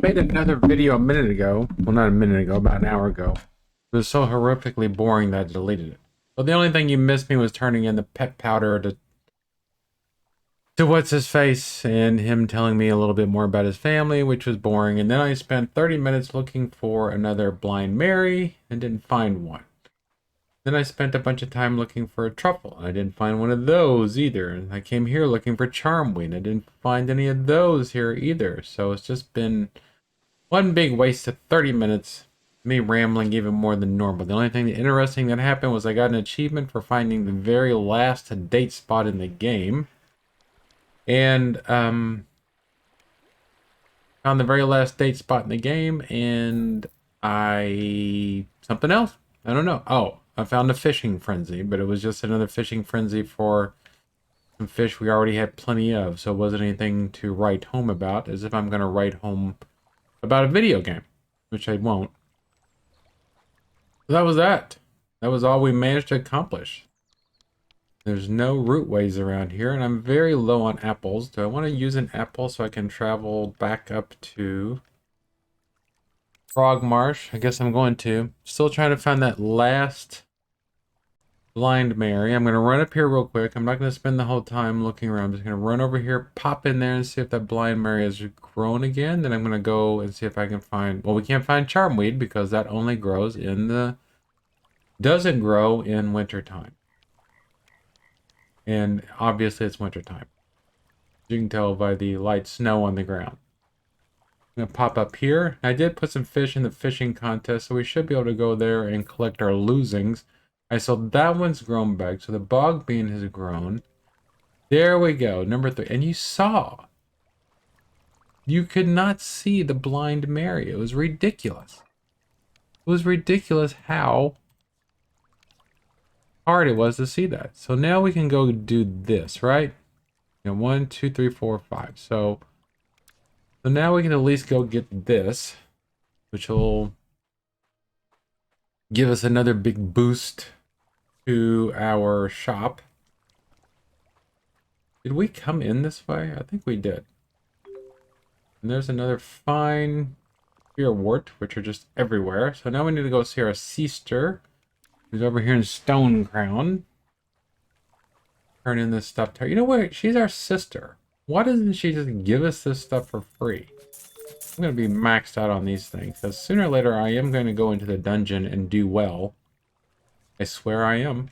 Made another video a minute ago. Well, not a minute ago, about an hour ago. It was so horrifically boring that I deleted it. But the only thing you missed me was turning in the pet powder to what's his face and him telling me a little bit more about his family, which was boring. And then I spent 30 minutes looking for another Blind Mary and didn't find one. Then I spent a bunch of time looking for a truffle, and I didn't find one of those either. And I came here looking for charmweed. I didn't find any of those here either. So it's just been one big waste of 30 minutes, me rambling even more than normal. The only thing interesting that happened was I got an achievement for finding the very last date spot in the game. And, found the very last date spot in the game, and something else. I don't know. Oh, I found a fishing frenzy, but it was just another fishing frenzy for some fish we already had plenty of, so it wasn't anything to write home about, as if I'm going to write home about a video game, which I won't. So that was that. That was all we managed to accomplish. There's no rootways around here, and I'm very low on apples. Do I want to use an apple so I can travel back up to Frog Marsh? I guess I'm going to. Still trying to find that last Blind Mary. I'm going to run up here real quick. I'm not going to spend the whole time looking around. I'm just going to run over here, pop in there, and see if that Blind Mary has grown again. Then I'm going to go and see if I can find... Well, we can't find charmweed because that only grows in the... doesn't grow in wintertime. And obviously it's wintertime. You can tell by the light snow on the ground. I'm going to pop up here. I did put some fish in the fishing contest, so we should be able to go there and collect our losings. I saw that one's grown back, so the bog bean has grown. There we go, number 3. And you saw. You could not see the Blind Mary. It was ridiculous. It was ridiculous how hard it was to see that. So now we can go do this, right? You know, 1, 2, 3, 4, 5. So now we can at least go get this, which will give us another big boost to our shop. Did we come in this way? I think we did. And there's another fine spearwort, which are just everywhere. So now we need to go see our sister, who's over here in Stone Crown. Turn in this stuff to her. You know what? She's our sister. Why doesn't she just give us this stuff for free? I'm going to be maxed out on these things, because sooner or later I am going to go into the dungeon and do well. I swear I am.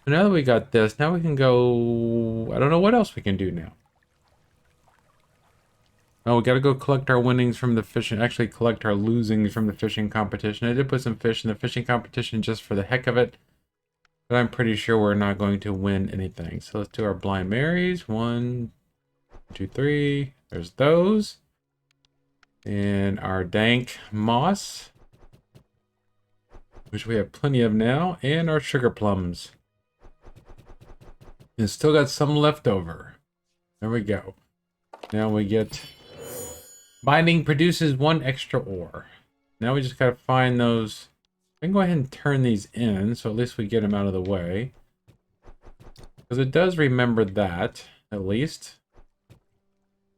So now that we got this, now we can go... I don't know what else we can do now. Oh, we got to go collect our winnings from the fishing... Actually, collect our losings from the fishing competition. I did put some fish in the fishing competition just for the heck of it. But I'm pretty sure we're not going to win anything. So let's do our Blind Marys. 1, 2, 3. There's those. And our dank moss, which we have plenty of now. And our sugar plums. And still got some left over. There we go. Now we get... Binding produces 1 extra ore. Now we just gotta find those... I can go ahead and turn these in, so at least we get them out of the way. Because it does remember that, at least.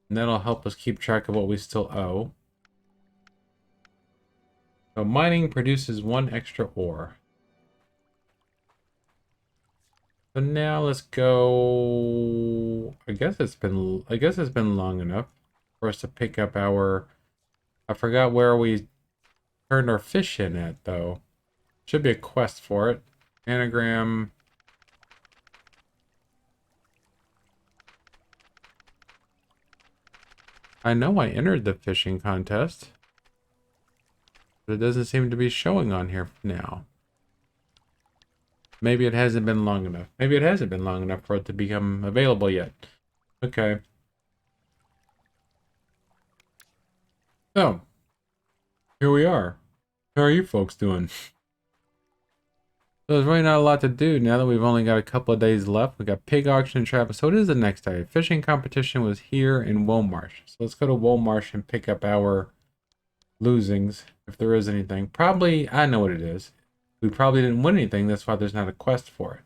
And that'll help us keep track of what we still owe. So mining produces 1 extra ore. So now let's go... I guess it's been long enough for us to pick up our... I forgot where we turned our fish in at, though. Should be a quest for it. Anagram. I know I entered the fishing contest, but it doesn't seem to be showing on here now. Maybe it hasn't been long enough. Maybe it hasn't been long enough for it to become available yet. Okay. So, here we are. How are you folks doing? So there's really not a lot to do now that we've only got a couple of days left. We got pig auction and trap. So what is the next day? Fishing competition was here in Woolmarsh. So let's go to Woolmarsh and pick up our losings, if there is anything. Probably, I know what it is. We probably didn't win anything. That's why there's not a quest for it.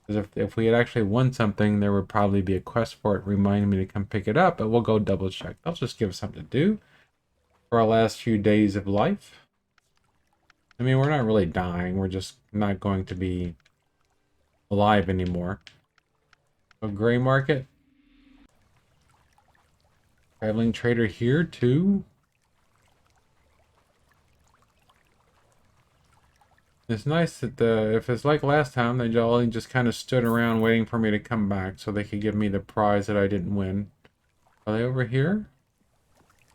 Because if we had actually won something, there would probably be a quest for it reminding me to come pick it up, but we'll go double check. I'll just give us something to do for our last few days of life. I mean, we're not really dying. We're just not going to be alive anymore. A gray market. Traveling trader here too. It's nice that if it's like last time, they all just kind of stood around waiting for me to come back so they could give me the prize that I didn't win. Are they over here?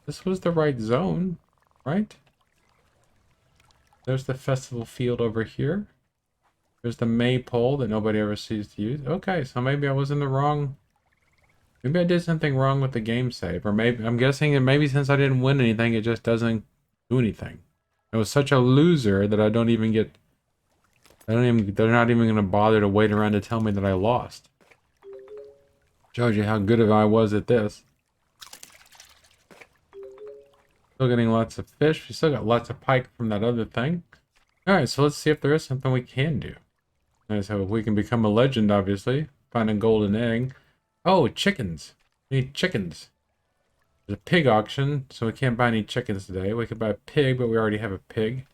This was the right zone, right? There's the festival field over here. There's the maypole that nobody ever sees to use. Okay, so maybe I was in the wrong... Maybe I did something wrong with the game save. Or maybe, I'm guessing that maybe since I didn't win anything, it just doesn't do anything. It was such a loser that I don't even get... they're not even going to bother to wait around to tell me that I lost. Shows you how good of I was at this. Still getting lots of fish. We still got lots of pike from that other thing. Alright, so let's see if there is something we can do. Alright, so we can become a legend, obviously. Find a golden egg. Oh, chickens. We need chickens. There's a pig auction, so we can't buy any chickens today. We could buy a pig, but we already have a pig.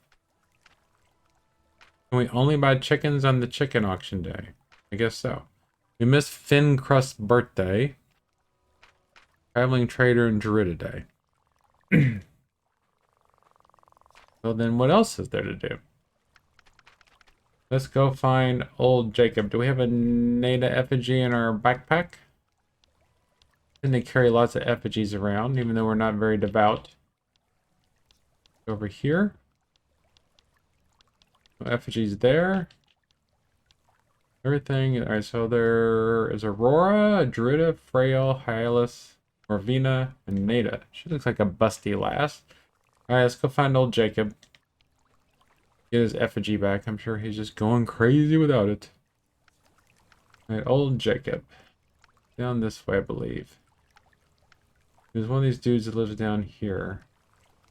Can we only buy chickens on the chicken auction day? I guess so. We missed Finn Crust's birthday. Traveling Trader and Druida Day. So then what else is there to do? Let's go find old Jacob. Do we have a Nada effigy in our backpack? And they carry lots of effigies around, even though we're not very devout. Over here. No effigies there. Everything. Alright, so there is Aurora, Druida, Frail, Hylas, Morvina, and Nada. She looks like a busty lass. Alright, let's go find old Jacob. Get his effigy back. I'm sure he's just going crazy without it. Alright, old Jacob. Down this way, I believe. There's one of these dudes that lives down here.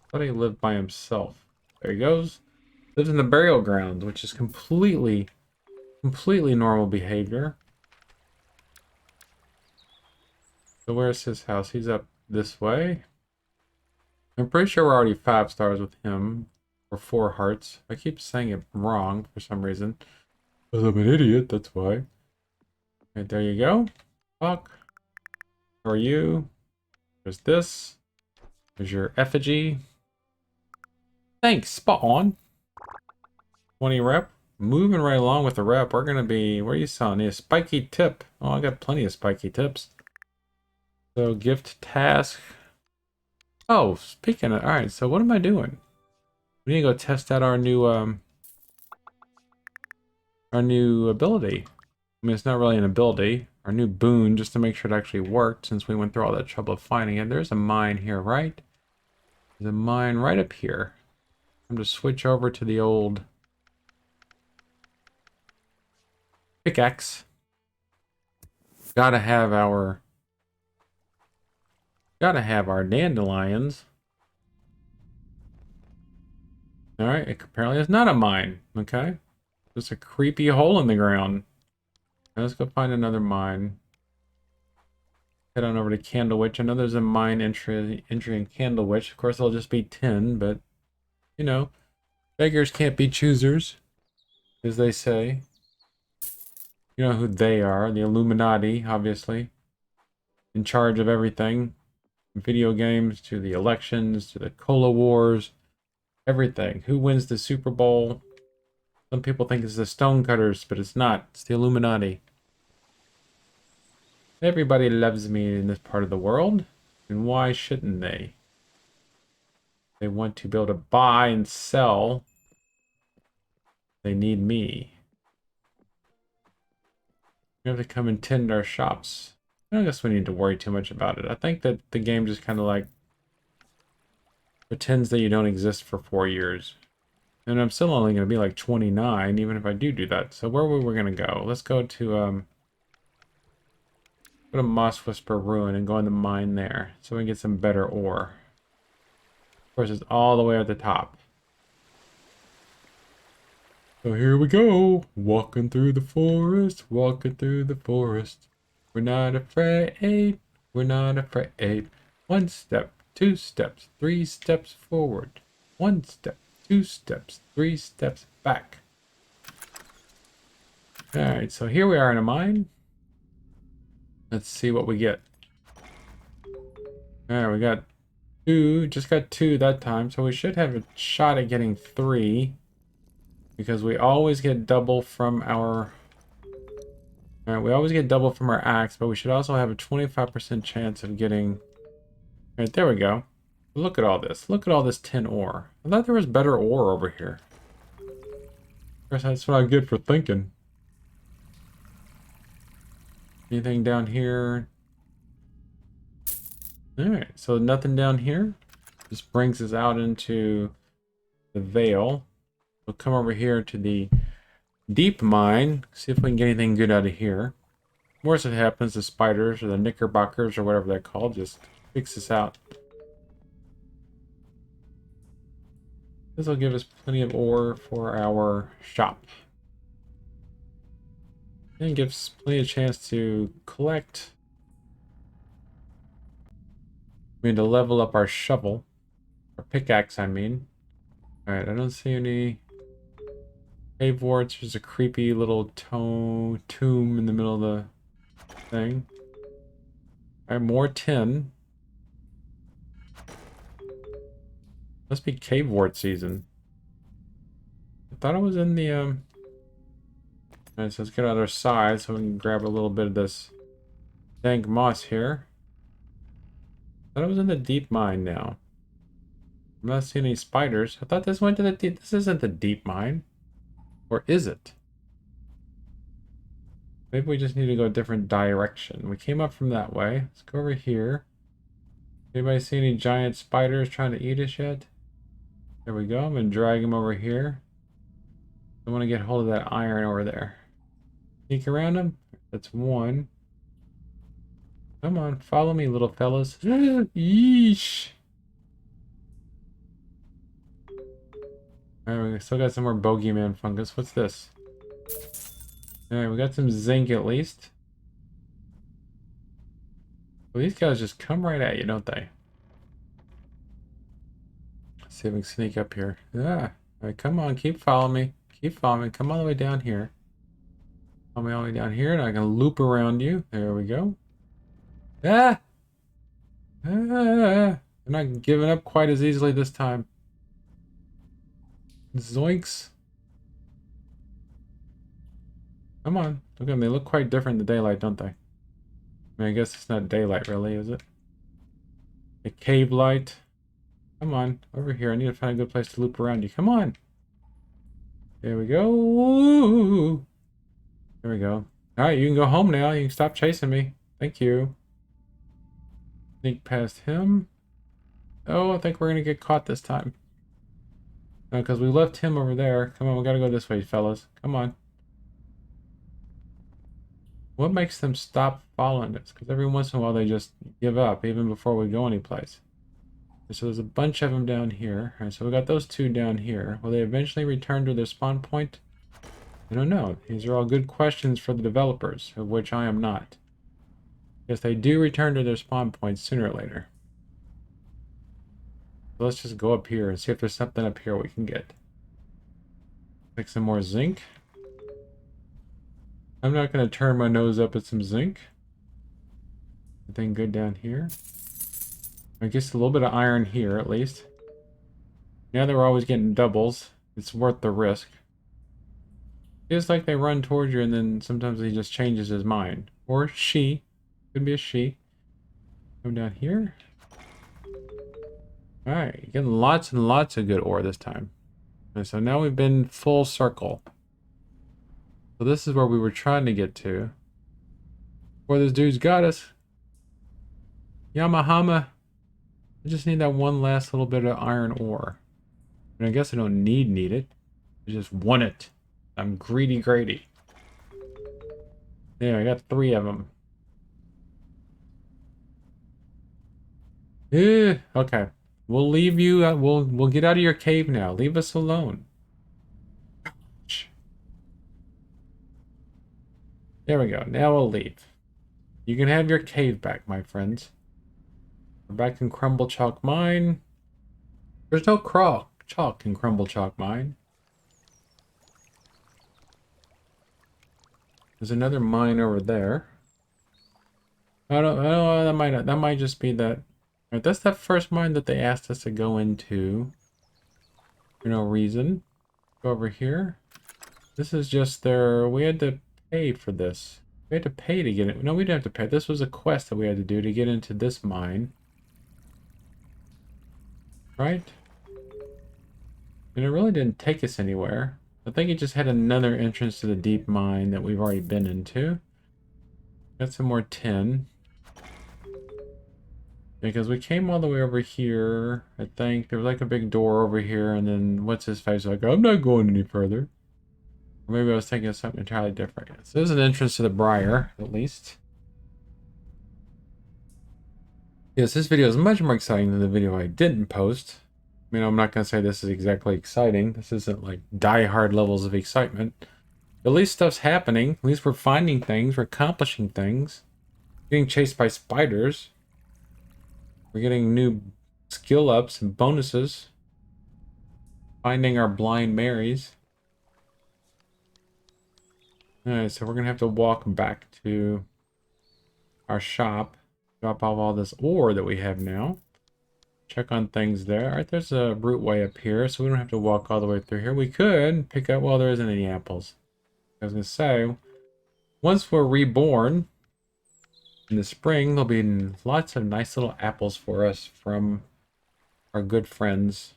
I thought he lived by himself. There he goes. Lives in the burial ground, which is completely normal behavior. So where's his house? He's up this way. I'm pretty sure we're already 5 stars with him. Or 4 hearts. I keep saying it wrong for some reason. Because I'm an idiot, that's why. Right, there you go. Fuck. How are you? There's this. There's your effigy. Thanks, spot on. 20 rep. Moving right along with the rep. We're gonna be... Where are you selling? A spiky tip. Oh, I got plenty of spiky tips. So, gift task. Oh, speaking of... Alright, so what am I doing? We need to go test out our new ability. I mean, it's not really an ability. Our new boon, just to make sure it actually worked, since we went through all that trouble of finding it. There's a mine here, right? There's a mine right up here. I'm going to switch over to the old pickaxe. Gotta have our dandelions. Alright, it apparently is not a mine. Okay. Just a creepy hole in the ground. Now let's go find another mine. Head on over to Candlewitch. I know there's a mine entry in Candlewitch. Of course, it'll just be 10, but, you know, beggars can't be choosers, as they say. You know who they are. The Illuminati, obviously. In charge of everything. From video games, to the elections, to the Cola Wars. Everything. Who wins the Super Bowl? Some people think it's the Stonecutters, but it's not. It's the Illuminati. Everybody loves me in this part of the world. And why shouldn't they? They want to be able to buy and sell. They need me. We have to come and tend our shops. I don't guess we need to worry too much about it. I think that the game just kind of like pretends that you don't exist for 4 years. And I'm still only going to be like 29, even if I do that. So where were we going to go? Let's go to Moss Whisper Ruin and go in the mine there. So we can get some better ore. Of course, it's all the way at the top. So here we go. Walking through the forest, walking through the forest. We're not afraid. We're not afraid. One step, two steps, three steps forward. One step, two steps, three steps back. Alright, so here we are in a mine. Let's see what we get. Alright, we got two. Just got two that time, so we should have a shot at getting three. Because we always get double from our... Alright, we always get double from our axe, but we should also have a 25% chance of getting... Alright, there we go. Look at all this. Look at all this tin ore. I thought there was better ore over here. I guess that's what I get for thinking. Anything down here? Alright, so nothing down here. This brings us out into the Vale. We'll come over here to the deep mine. See if we can get anything good out of here. Worst it happens, the spiders or the knickerbockers or whatever they're called just fix us out. This will give us plenty of ore for our shop. And gives plenty of chance to collect. I mean, to level up our shovel. Our pickaxe, I mean. Alright, I don't see any cave warts. There's a creepy little tomb in the middle of the thing. Alright, more tin. Must be cave wart season. I thought it was in the, Alright, so let's get on our side so we can grab a little bit of this dank moss here. I thought it was in the deep mine now. I'm not seeing any spiders. I thought this went to the deep... This isn't the deep mine. Or is it? Maybe we just need to go a different direction. We came up from that way. Let's go over here. Anybody see any giant spiders trying to eat us yet? There we go. I'm going to drag him over here. I want to get hold of that iron over there. Sneak around him. That's one. Come on, follow me, little fellas. Yeesh. Alright, we still got some more bogeyman fungus. What's this? Alright, we got some zinc at least. Well, these guys just come right at you, don't they? Let's see if we can sneak up here. Yeah. Alright, come on, keep following me. Keep following me. Come all the way down here. Follow me all the way down here, and I can loop around you. There we go. Ah! Ah! I'm not giving up quite as easily this time. Zoinks. Come on. Look at them. They look quite different in the daylight, don't they? I mean, I guess it's not daylight, really, is it? A cave light. Come on. Over here. I need to find a good place to loop around you. Come on. There we go. Ooh. There we go. Alright, you can go home now. You can stop chasing me. Thank you. Sneak past him. Oh, I think we're going to get caught this time. No, because we left him over there. Come on, we got to go this way, fellas. Come on. What makes them stop following us? Because every once in a while they just give up, even before we go anyplace. So there's a bunch of them down here. Alright, so we got those two down here. Will they eventually return to their spawn point? I don't know. These are all good questions for the developers, of which I am not. Yes, they do return to their spawn points sooner or later. So let's just go up here and see if there's something up here we can get. Like some more zinc. I'm not going to turn my nose up at some zinc. Anything good down here? I guess a little bit of iron here at least. Now that we're always getting doubles, it's worth the risk. It's like they run towards you and then sometimes he just changes his mind. Or she. Could be a she. Come down here. Alright, getting lots and lots of good ore this time. And so now we've been full circle. So this is where we were trying to get to. Where this dude's got us. Yamahama. I just need that one last little bit of iron ore. And I guess I don't need it. I just want it. I'm greedy Grady. There, I got 3 of them. Okay. We'll leave you. We'll get out of your cave now. Leave us alone. There we go. Now we'll leave. You can have your cave back, my friends. We're back in Crumble Chalk Mine. There's no chalk in Crumble Chalk Mine. There's another mine over there. I don't know, that might just be that. Right, that's that first mine that they asked us to go into for no reason. Go over here. This is just their, we had to pay for this. We had to pay to get it. No, we didn't have to pay. This was a quest that we had to do to get into this mine. Right? And it really didn't take us anywhere. I think it just had another entrance to the deep mine that we've already been into. Got some more tin. Because we came all the way over here, I think. There was like a big door over here, and then what's his face? Like, I'm not going any further. Or maybe I was thinking of something entirely different. So there's an entrance to the Briar, at least. Yes, this video is much more exciting than the video I didn't post. I mean, I'm not going to say this is exactly exciting. This isn't like die-hard levels of excitement. At least stuff's happening. At least we're finding things. We're accomplishing things. Getting chased by spiders. We're getting new skill ups and bonuses. Finding our blind Marys. Alright, so we're going to have to walk back to our shop. Drop off all this ore that we have now. Check on things there. Alright, there's a route way up here, so we don't have to walk all the way through here. We could pick up, well, there isn't any apples. I was going to say, once we're reborn in the spring, there'll be lots of nice little apples for us from our good friends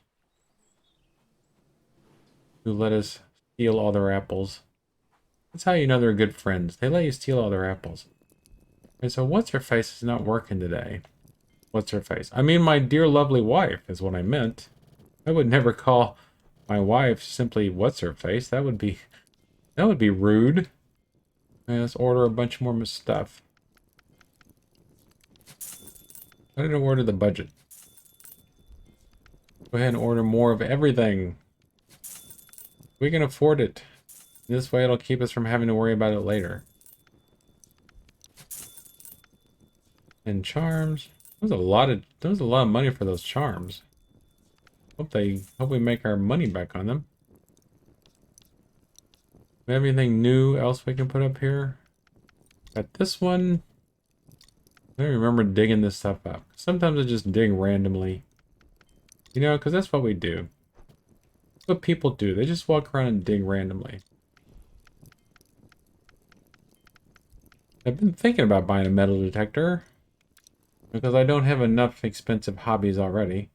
who let us steal all their apples. That's how you know they're good friends. They let you steal all their apples. And so what's her face is not working today. What's her face? I mean, my dear lovely wife is what I meant. I would never call my wife simply what's her face. That would be rude. And let's order a bunch more stuff. I didn't order the budget. Go ahead and order more of everything. We can afford it. This way it'll keep us from having to worry about it later. And charms. That was a lot of money for those charms. Hope we make our money back on them. We have anything new else we can put up here? Got this one. I don't remember digging this stuff up. Sometimes I just dig randomly. You know, because that's what we do. That's what people do. They just walk around and dig randomly. I've been thinking about buying a metal detector. Because I don't have enough expensive hobbies already.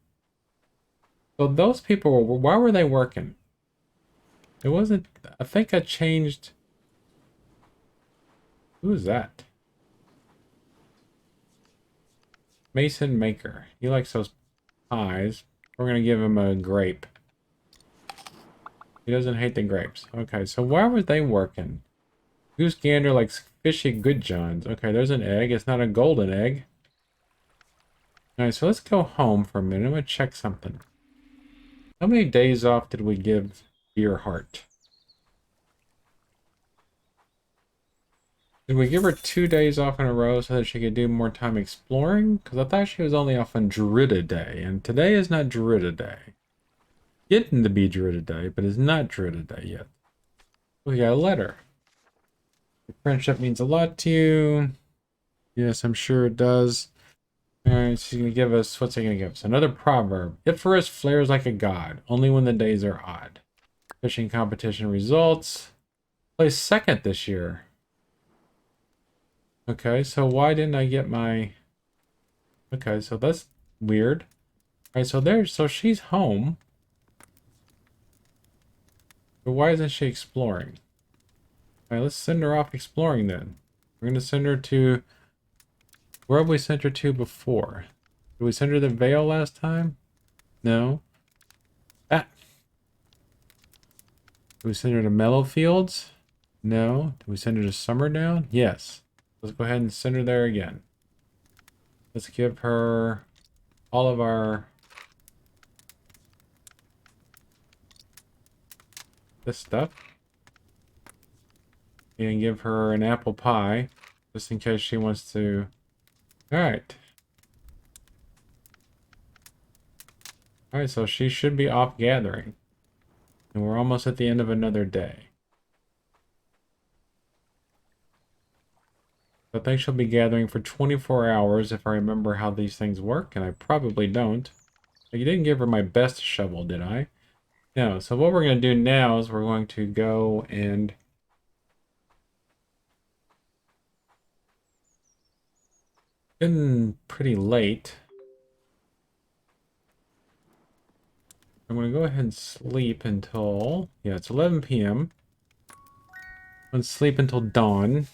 So those people, why were they working? It wasn't, I think I changed. Who is that? Mason Maker. He likes those pies. We're going to give him a grape. He doesn't hate the grapes. Okay, so why were they working? Goose Gander likes fishy good johns. Okay, there's an egg. It's not a golden egg. Alright, so let's go home for a minute. I'm going to check something. How many days off did we give Deerheart? Did we give her 2 days off in a row so that she could do more time exploring? Because I thought she was only off on Druida Day, and today is not Druida Day. Getting to be Druida Day, but it's not Druida Day yet. We got a letter. Your friendship means a lot to you. Yes, I'm sure it does. Alright, she's going to give us, what's he going to give us? Another proverb. Icarus flares like a god, only when the days are odd. Fishing competition results. Placed second this year. Okay, so why didn't I get my... Okay, so that's weird. Alright, so she's home. But why isn't she exploring? Alright, let's send her off exploring then. We're going to send her to... Where have we sent her to before? Did we send her the Vale last time? No. Ah. Did we send her to Mellow Fields? No. Did we send her to Summerdown? Yes. Let's go ahead and send her there again. Let's give her all of our... this stuff. and give her an apple pie, just in case she wants to. Alright. Alright, so she should be off gathering. And we're almost at the end of another day. I think she'll be gathering for 24 hours if I remember how these things work, and I probably don't. You didn't give her my best shovel, did I? No, so what we're going to do now is we're going to go and getting pretty late. I'm going to go ahead and sleep until, yeah, it's 11 p.m. I'm going to sleep until dawn.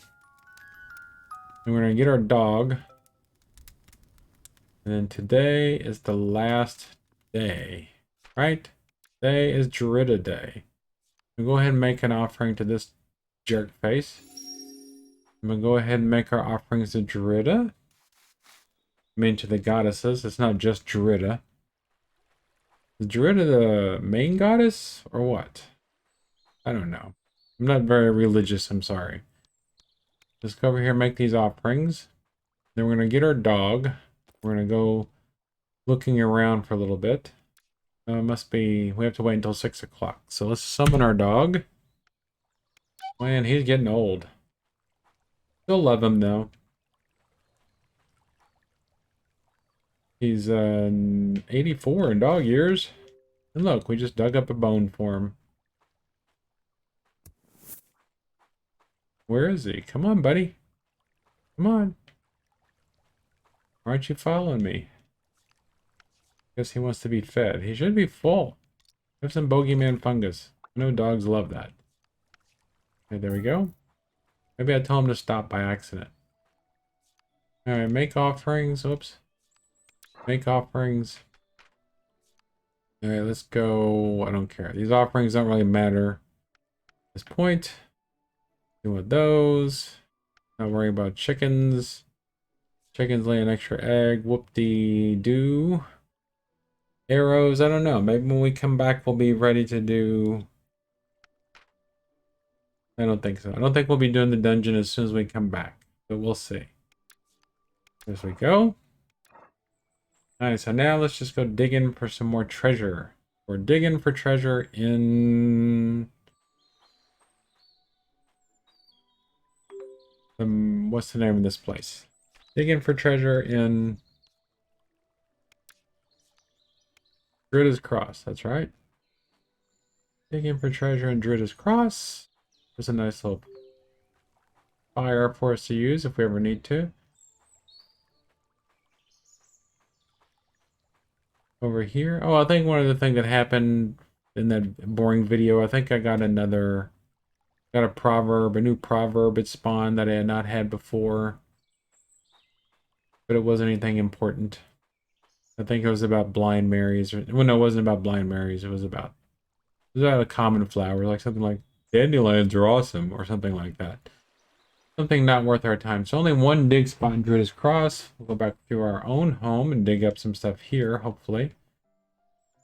And we're going to get our dog. And then today is the last day, right? Today is Druida Day. I'm going to go ahead and make an offering to this jerk face. I'm going to go ahead and make our offerings to Druida. I mean to the goddesses. It's not just Druida. Is Druida the main goddess or what? I don't know. I'm not very religious, I'm sorry. Let's go over here and make these offerings. Then we're going to get our dog. We're going to go looking around for a little bit. Must be, we have to wait until 6 o'clock. So let's summon our dog. Man, he's getting old. Still love him though. He's 84 in dog years. And look, we just dug up a bone for him. Where is he? Come on, buddy. Come on. Why aren't you following me? Guess he wants to be fed. He should be full. Have some bogeyman fungus. I know dogs love that. Okay, there we go. Maybe I told him to stop by accident. Alright, make offerings. Oops. Make offerings. Alright, let's go. I don't care. These offerings don't really matter at this point. Doing those. Not worrying about chickens. Chickens lay an extra egg. Whoop-de-doo. Arrows, I don't know. Maybe when we come back, we'll be ready to do... I don't think so. I don't think we'll be doing the dungeon as soon as we come back. But we'll see. There we go. Alright, so now let's just go digging for some more treasure. We're digging for treasure in... what's the name of this place? Digging for treasure in... Druida's Cross, that's right. Digging for treasure in Druida's Cross. There's a nice little fire for us to use if we ever need to. Over here. Oh, I think one of the things that happened in that boring video, I think I got a proverb, a new proverb it spawned that I had not had before. But it wasn't anything important. I think it was about blind Marys. Well, no, it wasn't about blind Marys. It was about a common flower, like something like dandelions are awesome, or something like that. Something not worth our time. So only one dig spot in Druida's Cross. We'll go back to our own home and dig up some stuff here, hopefully.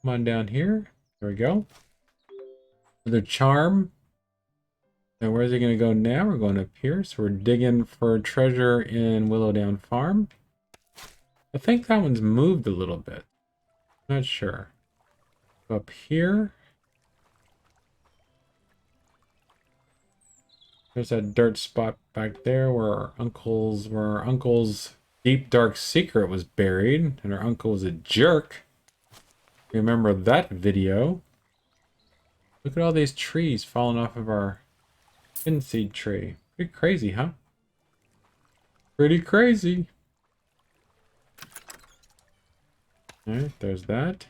Come on down here. There we go. Another charm. Now where's it going to go now? We're going up here. So we're digging for treasure in Willowdown Farm. I think that one's moved a little bit. Not sure. Go up here. There's that dirt spot back there where our uncle's deep dark secret was buried, and our uncle was a jerk. Remember that video? Look at all these trees falling off of our Kynseed tree. Pretty crazy, huh? Pretty crazy. Alright, there's that.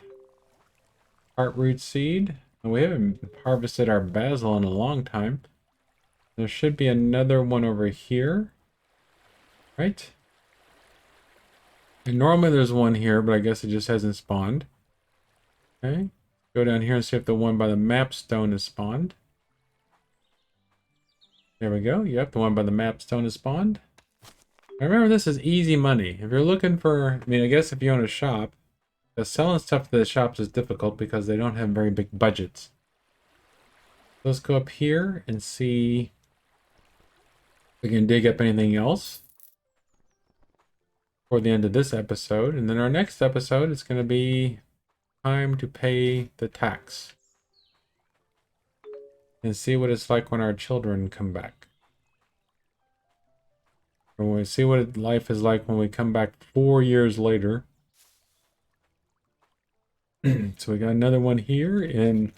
Heartroot seed. And we haven't harvested our basil in a long time. There should be another one over here. Right? And normally there's one here, but I guess it just hasn't spawned. Okay. Go down here and see if the one by the map stone is spawned. There we go. Yep, the one by the map stone is spawned. Now remember, this is easy money. If you're looking for... I mean, I guess if you own a shop, selling stuff to the shops is difficult because they don't have very big budgets. Let's go up here and see... We can dig up anything else for the end of this episode. And then our next episode is going to be time to pay the tax. And see what it's like when our children come back. When we see what life is like when we come back 4 years later. So we got another one here in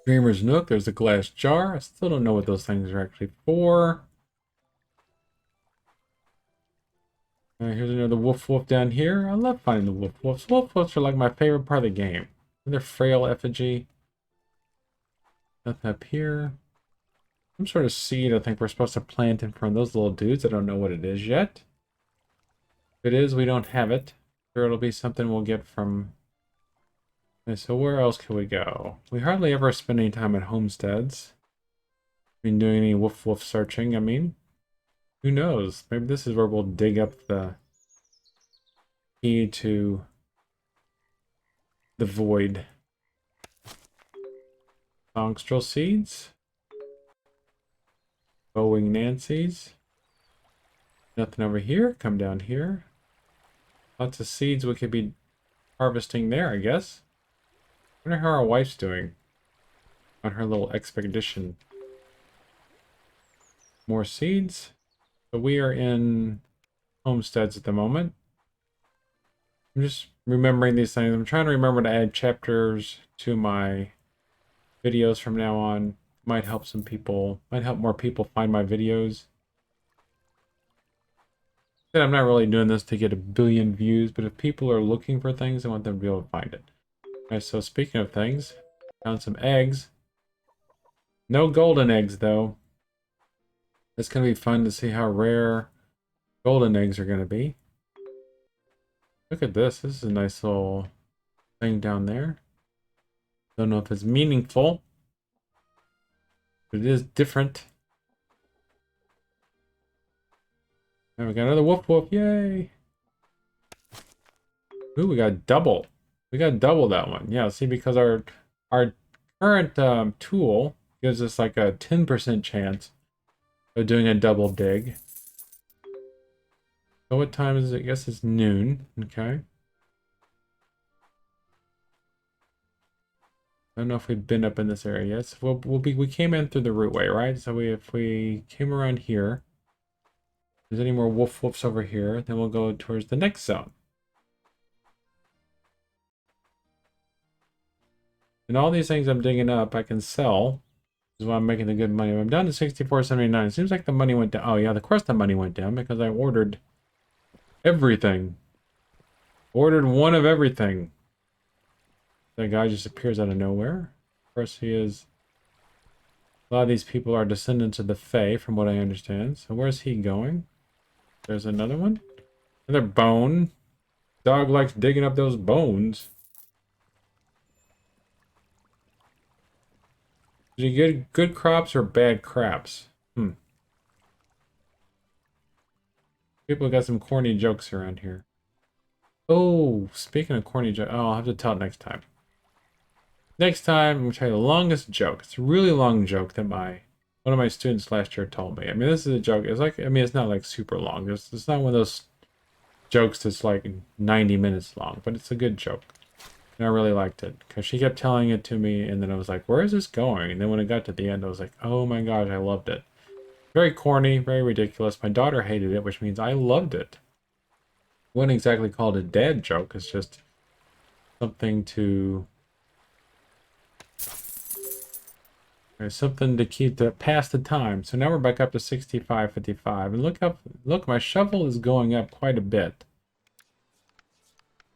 Dreamer's Nook. There's a glass jar. I still don't know what those things are actually for. Here's another wolf down here. I love finding the wolves. Wolves are like my favorite part of the game. Another frail effigy. Nothing up here. Some sort of seed I think we're supposed to plant in front of those little dudes. I don't know what it is yet. If it is, we don't have it. Sure, it'll be something we'll get from... Okay, so where else can we go? We hardly ever spend any time at Homesteads. Been doing any wolf searching, I mean. Who knows? Maybe this is where we'll dig up the key to the void. Songstrel seeds. Bowing Nancy's. Nothing over here. Come down here. Lots of seeds we could be harvesting there, I guess. I wonder how our wife's doing on her little expedition. More seeds. So we are in Homesteads at the moment. I'm just remembering these things. I'm trying to remember to add chapters to my videos from now on. Might help some people, might help more people find my videos. I'm not really doing this to get 1 billion views, but if people are looking for things, I want them to be able to find it. Alright, so speaking of things, found some eggs. No golden eggs, though. It's going to be fun to see how rare golden eggs are going to be. Look at this. This is a nice little thing down there. Don't know if it's meaningful, but it is different. And we got another wolf. Yay! Ooh, we got double. We got double that one. Yeah, see, because our current tool gives us like a 10% chance of doing a double dig. So what time is it? I guess it's noon. Okay. I don't know if we've been up in this area yet. So we came in through the root way, right? So if we came around here, if there's any more wolves over here, then we'll go towards the next zone. And all these things I'm digging up, I can sell. This is why I'm making the good money. I'm down to 64.79. It seems like the money went down. Oh yeah, of course the money went down because I ordered everything. Ordered one of everything. That guy just appears out of nowhere. Of course he is. A lot of these people are descendants of the Fae, from what I understand. So where's he going? There's another one. Another bone. Dog likes digging up those bones. Did you get good crops or bad craps? People got some corny jokes around here. Oh, speaking of corny jokes, oh, I'll have to tell it next time. Next time, I'm going to tell you the longest joke. It's a really long joke that one of my students last year told me. I mean, this is a joke. It's like, I mean, it's not like super long. It's not one of those jokes that's like 90 minutes long, but it's a good joke. And I really liked it because she kept telling it to me, and then I was like, where is this going? And then when it got to the end, I was like, oh my gosh, I loved it. Very corny, very ridiculous. My daughter hated it, which means I loved it. I wouldn't exactly call it a dad joke. It's just something to... something to keep to pass the time. So now we're back up to 65.55. And look, my shovel is going up quite a bit.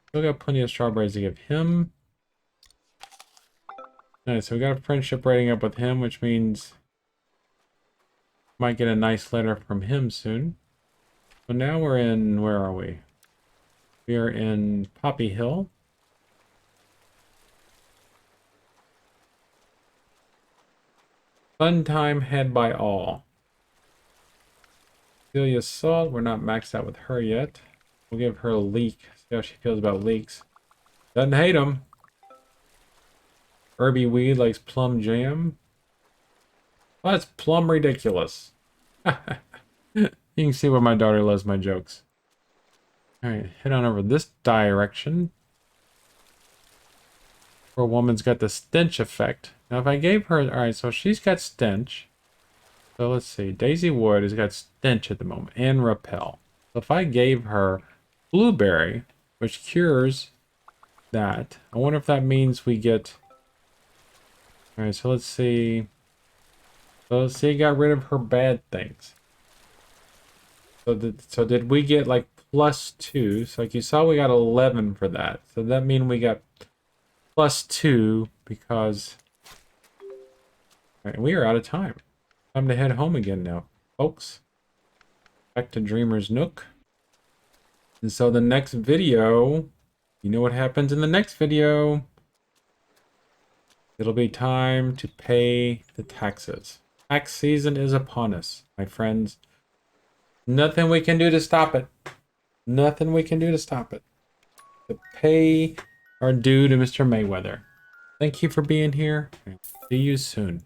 Still got plenty of strawberries to give him. Nice, so we got a friendship rating up with him, which means might get a nice letter from him soon. So now we're in, where are we? We are in Poppyhill. Fun time had by all. Celia's salt, we're not maxed out with her yet. We'll give her a leek, see how she feels about leeks. Doesn't hate them. Herby Weed likes plum jam. Well, that's plum ridiculous. You can see why my daughter loves my jokes. Alright, head on over this direction. Poor woman's got the stench effect. Now if I gave her... Alright, so she's got stench. So let's see. Daisy Wood has got stench at the moment. And repel. So if I gave her blueberry, which cures that. I wonder if that means we get... Alright, so let's see. So let's see, got rid of her bad things. So did we get like +2? So like you saw, we got 11 for that. So that means we got +2 because... Alright, we are out of time. Time to head home again now, folks. Back to Dreamer's Nook. And so the next video, you know what happens in the next video. It'll be time to pay the taxes. Tax season is upon us, my friends. Nothing we can do to stop it. Nothing we can do to stop it. To pay our due to Mr. Mayweather. Thank you for being here. See you soon.